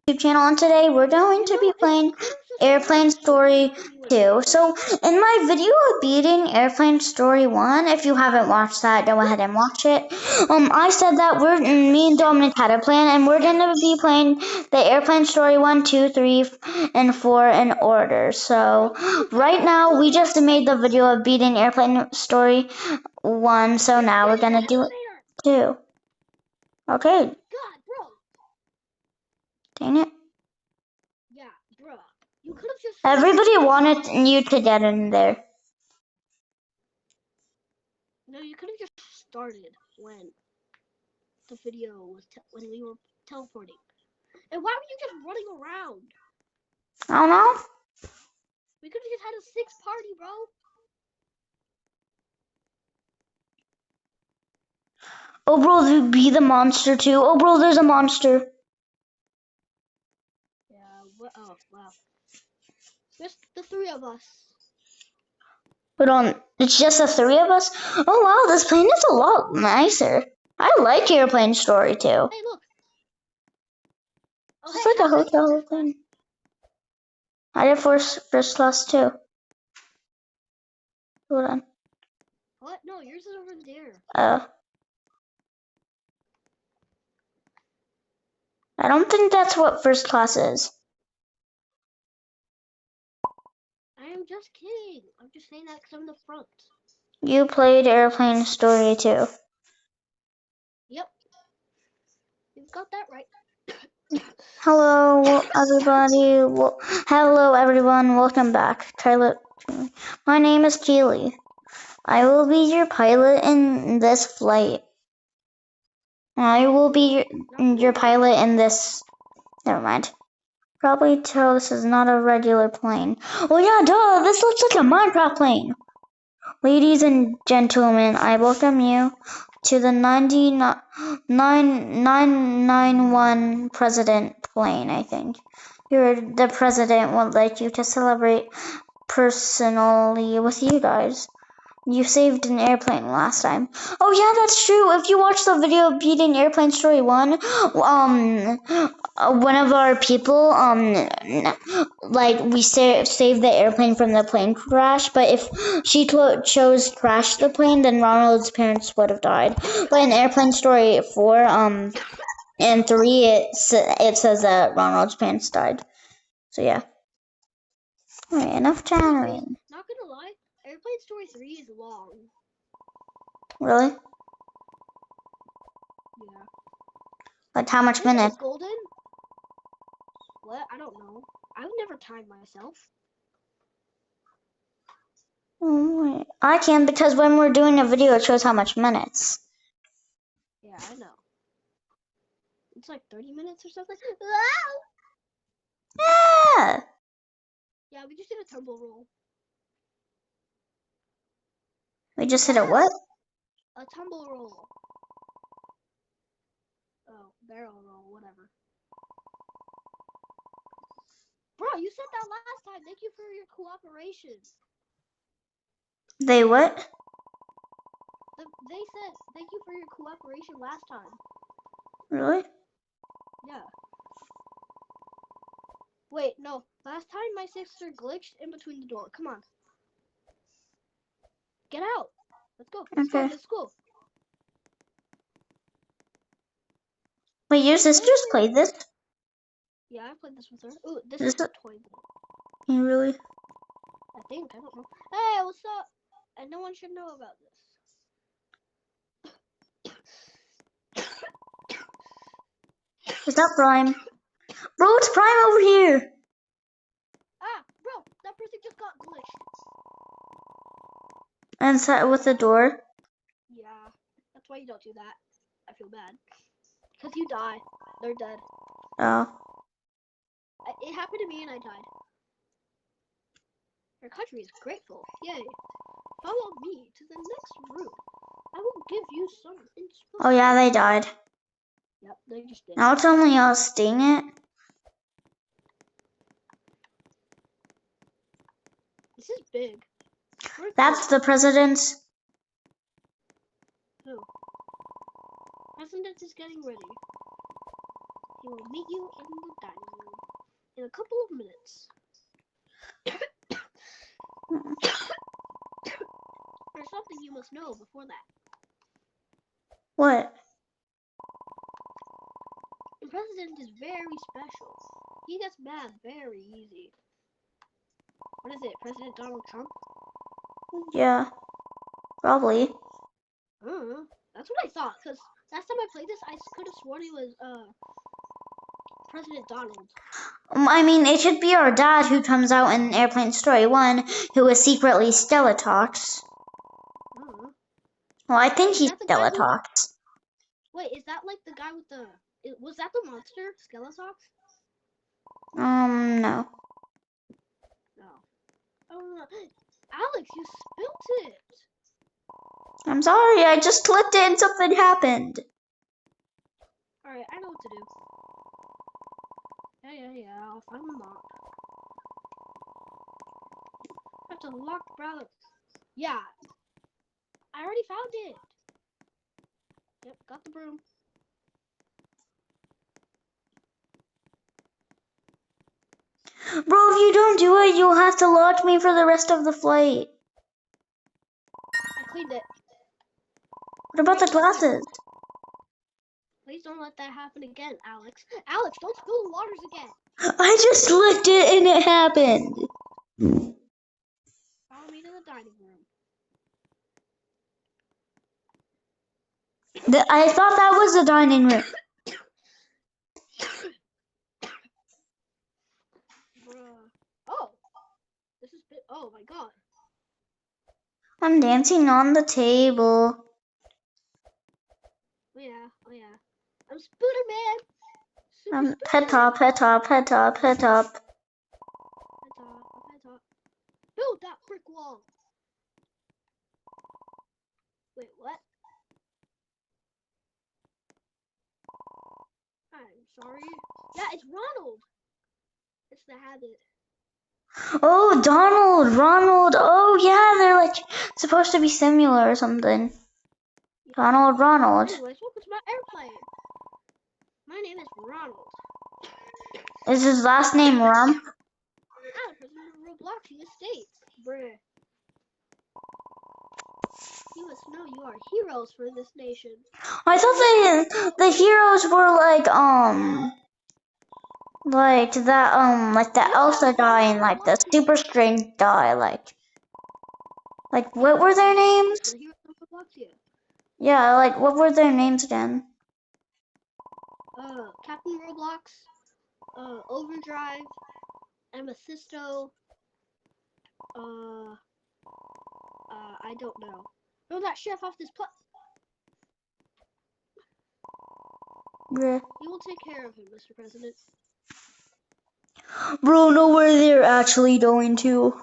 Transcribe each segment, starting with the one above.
YouTube channel, and today we're going to be playing Airplane Story 2. So in my video of beating Airplane Story 1, if you haven't watched that, go ahead and watch it. I said that me and Dominic had a plan, and we're gonna be playing the Airplane Story 1, 2, 3, and 4 in order. So right now we just made the video of beating Airplane Story 1, so now we're gonna do it 2. Okay. God, bro. Dang it. Yeah, bro. You could have just. Everybody wanted you to get in there. No, you could have just started when the video was when we were teleporting. And why were you just running around? I don't know. We could have just had a 6-party, bro. Oh, bro, be the monster too. Oh, bro, there's a monster. Yeah. Oh, wow. Just the 3 of us. Hold on, it's just the 3 of us? Oh, wow, this plane is a lot nicer. I like Airplane Story too. Hey, look. It's like a hotel thing. I did first class too. Hold on. What? No, yours is over there. I don't think that's what first class is. I am just kidding. I'm just saying that because I'm in the front. You played Airplane Story too. Yep. You've got that right. Hello, everybody. Hello, everyone. Welcome back. My name is Keely. I will be your pilot in this flight. I will be your pilot in this. Never mind. Probably tell this is not a regular plane. Oh yeah, duh! This looks like a Minecraft plane. Ladies and gentlemen, I welcome you to the 991 President plane, I think. The President would like you to celebrate personally with you guys. You saved an airplane last time. Oh yeah, that's true. If you watch the video of beating Airplane Story 1, one of our people, we saved the airplane from the plane crash, but if she chose crash the plane, then Ronald's parents would have died. But in Airplane Story 4, and 3, it says that Ronald's parents died. So yeah. Alright, enough chattering. Not gonna lie, Airplane Story 3 is long. Really? Yeah. Like how much minutes? Golden? What? I don't know. I've never timed myself. Oh, I can, because when we're doing a video, it shows how much minutes. Yeah, I know. It's like 30 minutes or something. Yeah. Yeah, we just did a tumble roll. We just hit a what? A tumble roll. Oh, barrel roll, whatever. Bro, you said that last time. Thank you for your cooperation. They what? They said thank you for your cooperation last time. Really? Yeah. Wait, no. Last time my sister glitched in between the door. Come on. Get out. Let's go. Okay. Let's go. Wait, your sisters played this? Yeah, I played this with her. Ooh, this is a toy. You really? I think. I don't know. Hey, what's up? And no one should know about this. Is that Prime? Bro, it's Prime over here! Ah, bro, that person just got glitched. And sat with the door? Yeah, that's why you don't do that. I feel bad. Because you die. They're dead. Oh. It happened to me and I died. Your country is grateful. Yay. Follow me to the next room. I will give you some inspiration. Oh yeah, they died. Yep, they just did. Now it's only us, dang it. This is big. That's the president's. Who? President is getting ready. He will meet you in the dining room. in a couple of minutes. There's something you must know before that. What? The president is very special. He gets mad very easy. What is it, President Donald Trump? Yeah, probably. That's what I thought, because last time I played this, I could have sworn it was, President Donald. I mean, it should be our dad who comes out in Airplane Story 1, who is secretly Stelatox. Well, I think he's Stelatox. Wait, is that like the guy with the... Was that the monster, Skeletox? No. No. Oh, Alex, you spilt it! I'm sorry, I just flipped it and something happened. Alright, I know what to do. Yeah, I'll find the mop. I have to lock browser. Yeah. I already found it. Yep, got the broom. Bro, if you don't do it, you'll have to lock me for the rest of the flight. I cleaned it. What about the glasses? Please don't let that happen again, Alex. Alex, don't spill the waters again. I just licked it and it happened. Follow me to the dining room. I thought that was the dining room. Bruh. Oh. This is oh my god. I'm dancing on the table. Oh yeah. I'm Spooderman. Pet top. Head top. Build that brick wall. Wait, what? I'm sorry. Yeah, it's Ronald. It's the habit. Oh, Donald, Ronald. Oh, yeah, they're like supposed to be similar or something. Donald, Ronald. Anyways, welcome to my airplane. My name is Ronald. Is his last name Rump? I'm the president of Roblox States. Bruh. You must know you are heroes for this nation. I thought the heroes were like the Elsa guy and like the super strength guy, like what were their names? The heroes of Roblox, Yeah, like what were their names again? Captain Roblox, Overdrive, Amethysto, I don't know. Throw that chef off this Bruh. You will take care of him, Mr. President. Bro, know where they're actually going to.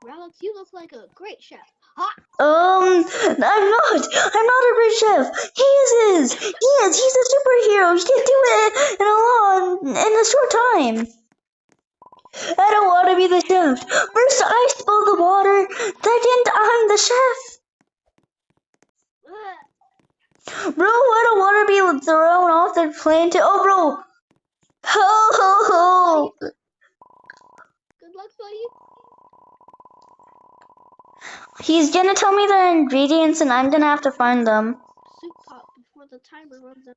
Alex, you look like a great chef. I'm not a great chef. He is. He's a superhero. He can do it in a short time. I don't want to be the chef. First, I spill the water. Second, I'm the chef. Bro, I don't want to be thrown off the plane to. Oh, bro. Ho. Good luck, buddy. He's gonna tell me the ingredients, and I'm gonna have to find them. Soup pot before the timer runs out.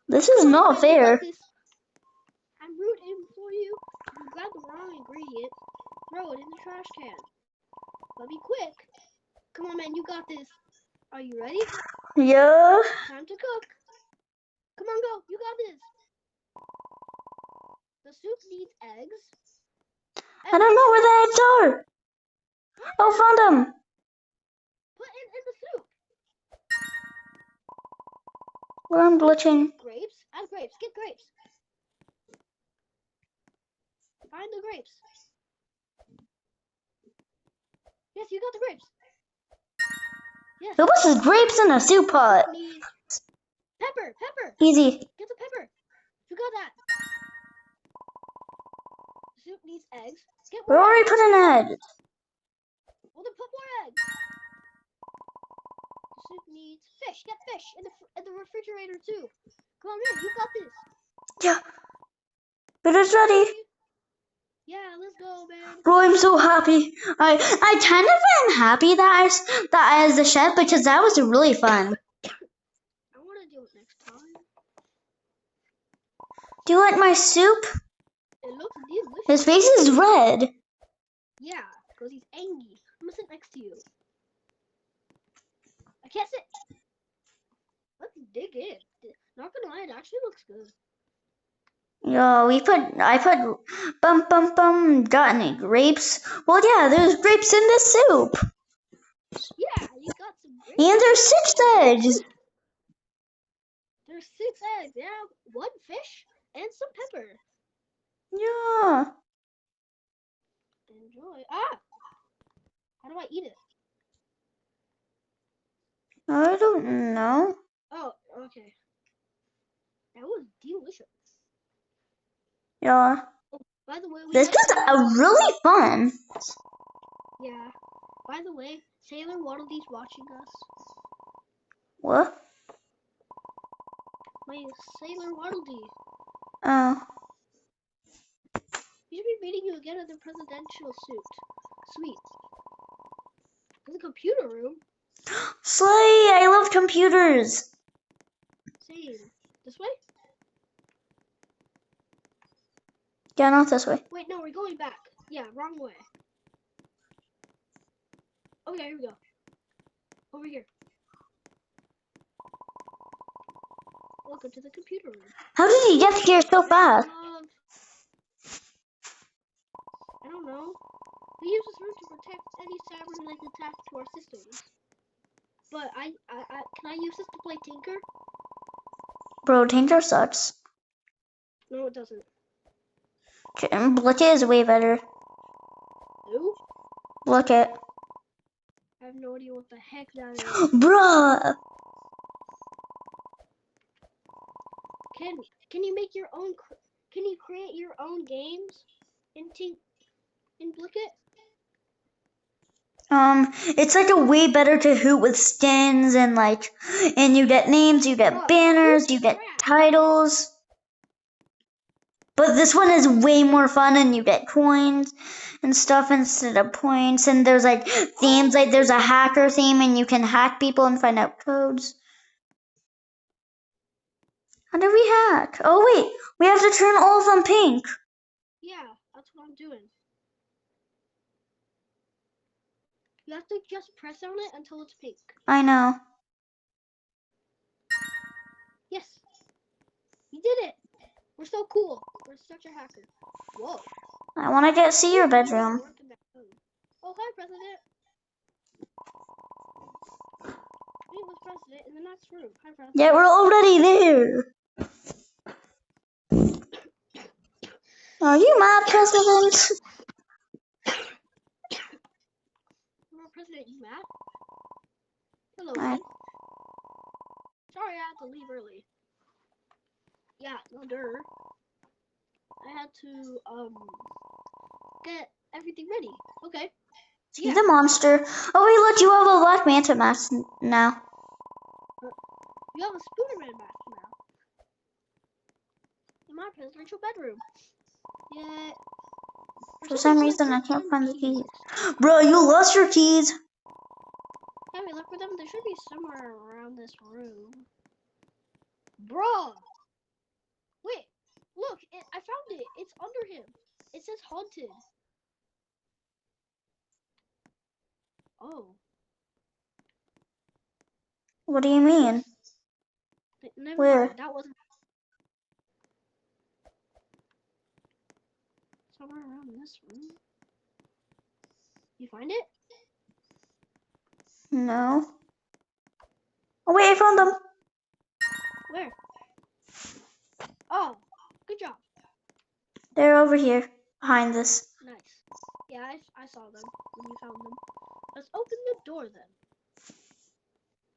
This is not fair. I'm rooting for you. If you grab the wrong ingredient, throw it in the trash can. But be quick. Come on, man, you got this. Are you ready? Yeah. Time to cook. Come on, go. You got this. The soup needs eggs. I don't know where the eggs are. Oh, found them. Put it in the soup. Where I'm glitching. Grapes. Add grapes. Get grapes. Find the grapes. Yes, you got the grapes. Yes. There was grapes in a soup pot. Pepper. Easy. Get the pepper. You got that. The soup needs eggs. Get We more already eggs. put an egg. Well, then put more eggs. The soup needs fish. Get fish in the refrigerator too. Come on, man, you got this. Yeah. It is ready. Yeah, let's go, man. Bro, I'm so happy. I kind of am happy that I was the chef because that was really fun. I want to do it next time. Do you like my soup? It looks delicious. His face is red. Yeah, because he's angry. I'm gonna sit next to you. I can't sit. Let's dig in. Not gonna lie, it actually looks good. Yo, I put got any grapes? Well, yeah, there's grapes in the soup. Yeah, you got some grapes. And there's 6 eggs. There's 6 eggs. Yeah, 1 fish and some pepper. Yeah. Enjoy. Ah! How do I eat it? I don't know. Oh, okay. That was delicious. Yeah. Oh, by the way, This was really fun. Yeah. By the way, Sailor Waddledee's watching us. What? My Sailor Waddledee. Oh. He should be meeting you again at the presidential suite. In the computer room. Slay! I love computers. Same. This way? Yeah, not this way. Wait, no, we're going back. Yeah, wrong way. Okay, here we go. Over here. Welcome to the computer room. How did he get here so fast? I don't know. We use this room to protect any cyber-related attacks to our systems. But can I use this to play Tinker? Bro, Tinker sucks. No, it doesn't. Blicket is way better. Who? Blicket. I have no idea what the heck that is. Bruh! Can you make your own? Can you create your own games in Blicket? It's like a way better Kahoot with skins and you get names, you get banners, you get titles. But this one is way more fun and you get coins and stuff instead of points. And there's like themes, like there's a hacker theme and you can hack people and find out codes. How do we hack? Oh wait, we have to turn all of them pink. Yeah, that's what I'm doing. You have to just press on it until it's pink. I know. Yes. We did it. We're so cool. We're such a hacker. Whoa. I want to see your bedroom. Oh, hi, President. Meet with President in the next room. Hi, President. Yeah, we're already there. Are you mad, President? President, you mad? Hello, man. Sorry I had to leave early. Yeah, no dirt. I had to get everything ready. Okay. Yeah. The monster. Oh wait, look, you have a Black Manta mask now. You have a Spooderman mask now. In my presidential bedroom. Yeah. For some reason, I can't find the keys. Bro, you lost your keys. Can we look for them? They should be somewhere around this room. Bro! Wait, look, I found it. It's under him. It says haunted. Oh. What do you mean? Never Where? mind. That wasn't. Somewhere around this room. You find it? No. Oh wait, I found them. Where? Oh, good job. They're over here, behind this. Nice. Yeah, I saw them when you found them. Let's open the door then.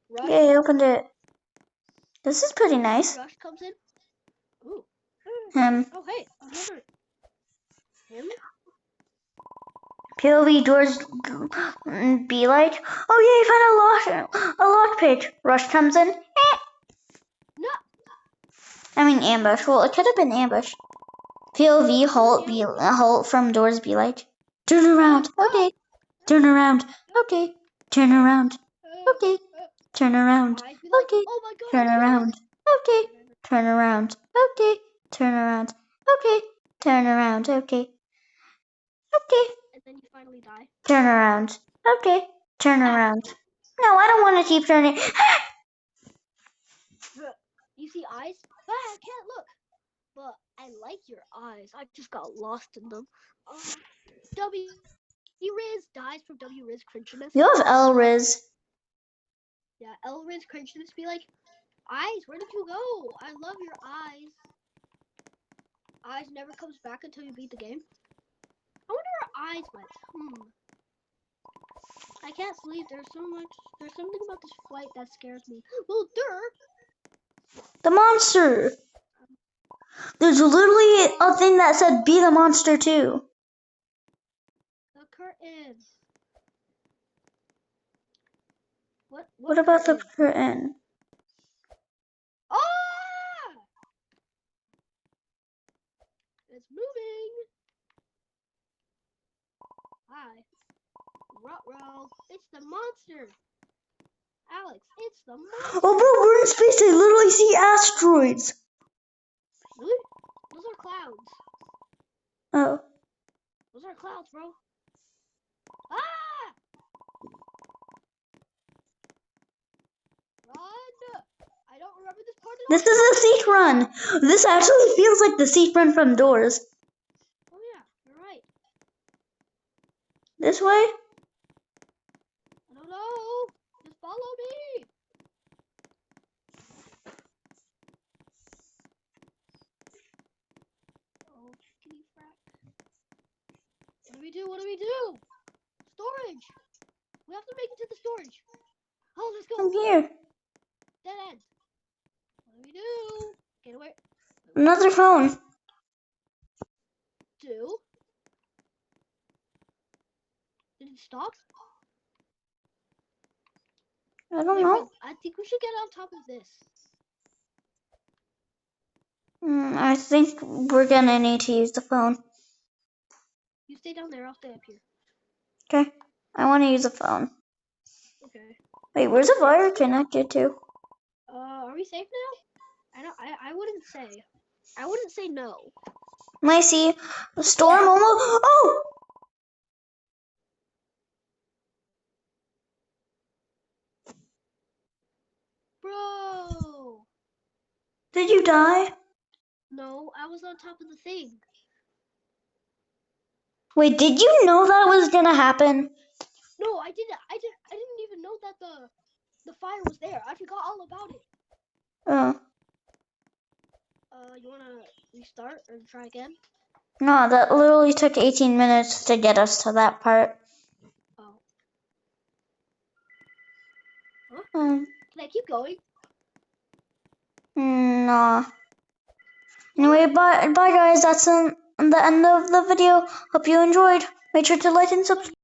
Rush. Yeah, I opened it. This is pretty nice. Rush comes in. Ooh. Him. Oh hey, another. Him? POV doors be like, oh yeah, I found a lockpick. Rush comes in. No. I mean ambush. Well, it could have been ambush. POV halt from doors be like. Turn around. Okay. Turn around. Okay. Turn around. Okay. Turn around. I'd be like, Okay. oh my god. Turn around. Okay. Turn around. Okay. Turn around. Okay. Turn around. Okay. Okay. And then you finally die. Turn around. Okay. Turn around. No, I don't want to keep turning. You see eyes? Ah, I can't look. But I like your eyes. I just got lost in them. W-Riz dies from W-Riz cringiness. You have L-Riz. Yeah, L-Riz cringiness be like, eyes, where did you go? I love your eyes. Eyes never comes back until you beat the game. I wonder where eyes went. I can't sleep. There's something about this flight that scares me. Well, The monster. There's literally a thing that said be the monster too. the curtain. What about the curtain? Ah! It's moving. Hi. Ruh-roh. It's the monster. Alex, it's the monster. Oh, bro, we're in space. I literally see asteroids. Really? Those are clouds. Oh. Those are clouds, bro. Ah! Run! I don't remember this part at all. This is a seat run. This actually feels like the seat run from Doors. Oh yeah, you're right. This way? I don't know. Just follow me. Oh, chickeny frack. What do we do? What do we do? Storage. We have to make it to the storage. Oh, let's go. I'm here. Dead end. What do we do? Get away. Another phone. Do? Did it stop? I don't Wait, know. bro, I think we should get on top of this. I think we're gonna need to use the phone. You stay down there. I'll stay up here. Okay. I want to use the phone. Okay. Wait, where's the wire connected to? Are we safe now? I wouldn't say. I wouldn't say no. I see. Storm almost. Oh! Bro! Did you die? No, I was on top of the thing. Wait, did you know that was gonna happen? No, I didn't. I didn't even know that the fire was there. I forgot all about it. Oh. You wanna restart or try again? No, that literally took 18 minutes to get us to that part. Oh. Um, Can I keep going? no. Anyway, bye guys. That's the end of the video. Hope you enjoyed. Make sure to like and subscribe.